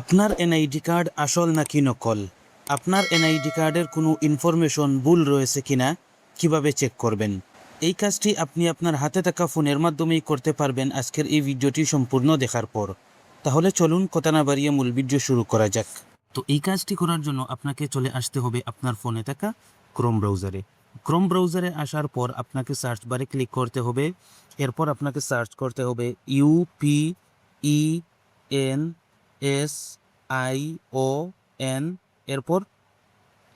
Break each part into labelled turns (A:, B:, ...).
A: আপনার NID card আসল নাকি নকল? আপনার এনআইডি কার্ডের কোনো ইনফরমেশন ভুল রয়েছে কিনা কিভাবে চেক করবেন? এই কাজটি আপনি আপনার হাতে থাকা ফোনের মাধ্যমেই করতে পারবেন আজকের এই ভিডিওটি সম্পূর্ণ দেখার পর। তাহলে চলুন কথা না বাড়িয়ে মূল ভিডিও শুরু করা যাক। তো এই কাজটি করার জন্য আপনাকে চলে আসতে হবে আপনার ফোনে থাকা ক্রোম ব্রাউজারে। ক্রোম ব্রাউজারে আসার পর আপনাকে সার্চ বারে ক্লিক করতে হবে। এরপর আপনাকে সার্চ করতে হবে UPENSION, এরপর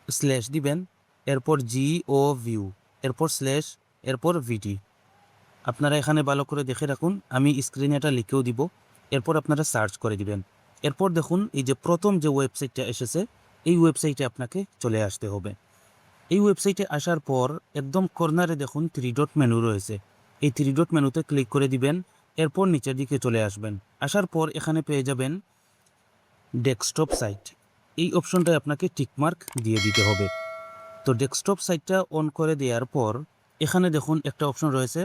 A: স্ল্যাশ দিবেন, এরপর GOVIEW, এরপর স্ল্যাশ, এরপর VT। আপনারা এখানে ভালো করে দেখে রাখুন, আমি স্ক্রিনে এটা লিখেও দিব। এরপর আপনারা সার্চ করে দিবেন। এরপর দেখুন এই যে প্রথম যে ওয়েবসাইটটা এসেছে, এই ওয়েবসাইটে আপনাকে চলে আসতে হবে। এই ওয়েবসাইটে আসার পর একদম কর্নারে দেখুন 3 ডট মেনু রয়েছে। এই 3 ডট মেনুতে ক্লিক করে দিবেন। এরপর নিচের দিকে চলে আসবেন। আসার পর এখানে পেয়ে যাবেন ডেস্কটপ সাইট। এই অপশনটায় আপনাকে টিকমার্ক দিয়ে দিতে হবে। তো ডেস্কটপ সাইটটা অন করে দেওয়ার পর এখানে দেখুন একটা অপশন রয়েছে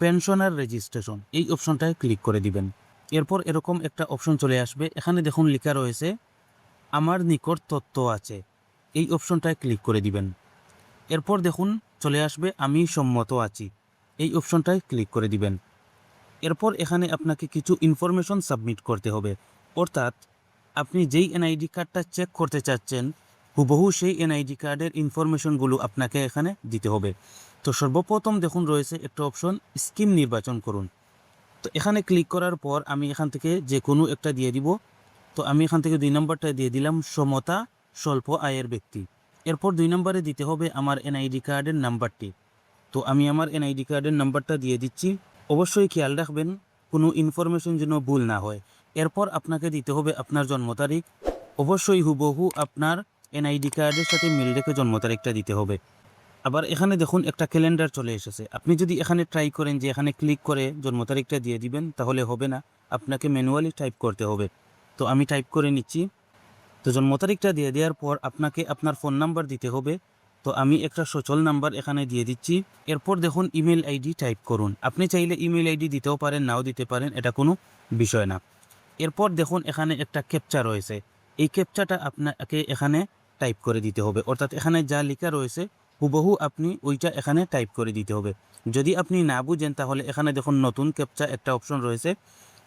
A: পেনশনার রেজিস্ট্রেশন। এই অপশনটায় ক্লিক করে দিবেন। এরপর এরকম একটা অপশন চলে আসবে। এখানে দেখুন লেখা রয়েছে আমার নিকট তথ্য আছে। এই অপশনটায় ক্লিক করে দিবেন। এরপর দেখুন চলে আসবে আমি সম্মত আছি। এই অপশনটায় ক্লিক করে দিবেন। এরপর এখানে আপনাকে কিছু ইনফরমেশন সাবমিট করতে হবে, অর্থাৎ আপনি যেই এনআইডি কার্ডটা চেক করতে চাচ্ছেন হুবহু সেই এনআইডি কার্ডের ইনফরমেশনগুলো আপনাকে এখানে দিতে হবে। তো সর্বপ্রথম দেখুন রয়েছে একটা অপশন স্কিম নির্বাচন করুন। তো এখানে ক্লিক করার পর আমি এখান থেকে যে কোনো একটা দিয়ে দিব। তো আমি এখান থেকে 2 নম্বরটা দিয়ে দিলাম সমতা স্বল্প আয়ের ব্যক্তি। এরপর 2 নম্বরে দিতে হবে আমার এনআইডি কার্ডের নাম্বারটি। তো আমি আমার এনআইডি কার্ডের নাম্বারটা দিয়ে দিচ্ছি। অবশ্যই খেয়াল রাখবেন কোনো ইনফরমেশন যেন ভুল না হয়। এরপর আপনাকে দিতে হবে আপনার জন্ম তারিখ। অবশ্যই হুবহু আপনার এনআইডি কার্ডের সাথে মিল রেখে জন্ম তারিখটা দিতে হবে। আবার এখানে দেখুন একটা ক্যালেন্ডার চলে এসেছে। আপনি যদি এখানে ট্রাই করেন যে এখানে ক্লিক করে জন্ম তারিখটা দিয়ে দিবেন, তাহলে হবে না, আপনাকে ম্যানুয়ালি টাইপ করতে হবে। তো আমি টাইপ করে নিচ্ছি। তো জন্ম তারিখটা দিয়ে দেওয়ার পর আপনাকে আপনার ফোন নাম্বার দিতে হবে। তো আমি একটা সচল নাম্বার এখানে দিয়ে দিচ্ছি। এরপর দেখুন ইমেল আইডি টাইপ করুন। আপনি চাইলে ইমেল আইডি দিতেও পারেন, নাও দিতে পারেন, এটা কোনো বিষয় না। এরপর দেখুন এখানে একটা ক্যাপচা রয়েছে। এই ক্যাপচাটা আপনাকে এখানে টাইপ করে দিতে হবে, অর্থাৎ এখানে যা লেখা রয়েছে হুবহু আপনি ওইটা এখানে টাইপ করে দিতে হবে। যদি আপনি না বুঝেন তাহলে এখানে দেখুন নতুন ক্যাপচা একটা অপশন রয়েছে,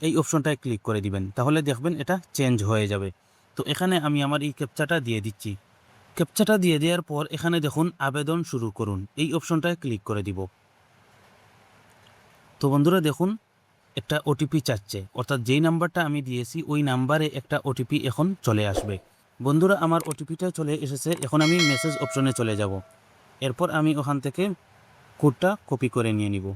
A: এই অপশনটায় ক্লিক করে দিবেন, তাহলে দেখবেন এটা চেঞ্জ হয়ে যাবে। তো এখানে আমি আমার এই ক্যাপচাটা দিয়ে দিচ্ছি। ক্যাপচাটা দিয়ে দেওয়ার পর এখানে দেখুন আবেদন শুরু করুন, এই অপশনটায় ক্লিক করে দিব। তো বন্ধুরা দেখুন একটা ওটিপি চাচ্ছে, অর্থাৎ যেই নাম্বারটা আমি দিয়েছি ওই নাম্বারে একটা ওটিপি এখন চলে আসবে। বন্ধুরা আমার ওটিপিটা চলে এসেছে। এখন আমি মেসেজ অপশনে চলে যাব। এরপর আমি ওখান থেকে কোডটা কপি করে নিয়ে নিব।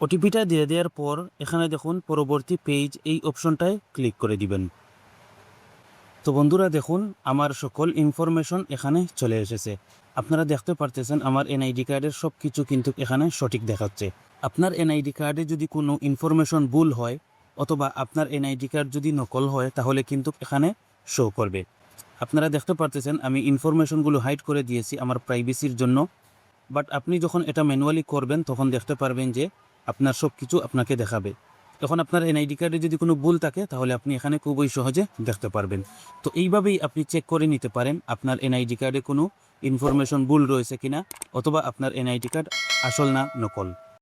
A: ওটিপিটা দিয়ে দেওয়ার পর এখানে দেখুন পরবর্তী পেজ, এই অপশনটায় ক্লিক করে দিবেন। তো বন্ধুরা দেখুন আমার সকল ইনফরমেশন এখানে চলে এসেছে। আপনারা দেখতে পারতেছেন আমার এনআইডি কার্ডের সব কিছু কিন্তু এখানে সঠিক দেখাচ্ছে। আপনার এনআইডি কার্ডে যদি কোনো ইনফরমেশন ভুল হয় অথবা আপনার এনআইডি কার্ড যদি নকল হয় তাহলে কিন্তু এখানে শো করবে। আপনারা দেখতে পারতেছেন আমি ইনফরমেশনগুলো হাইড করে দিয়েছি আমার প্রাইভেসির জন্য। বাট আপনি যখন এটা ম্যানুয়ালি করবেন তখন দেখতে পারবেন যে আপনার সব কিছু আপনাকে দেখাবে। তখন আপনার এনআইডি কার্ডে যদি কোনো ভুল থাকে তাহলে আপনি এখানে খুবই সহজে দেখতে পারবেন। তো এইভাবেই আপনি চেক করে নিতে পারেন আপনার এনআইডি কার্ডে কোনো ইনফরমেশন ভুল রয়েছে কিনা, অথবা আপনার এনআইডি কার্ড আসল না নকল।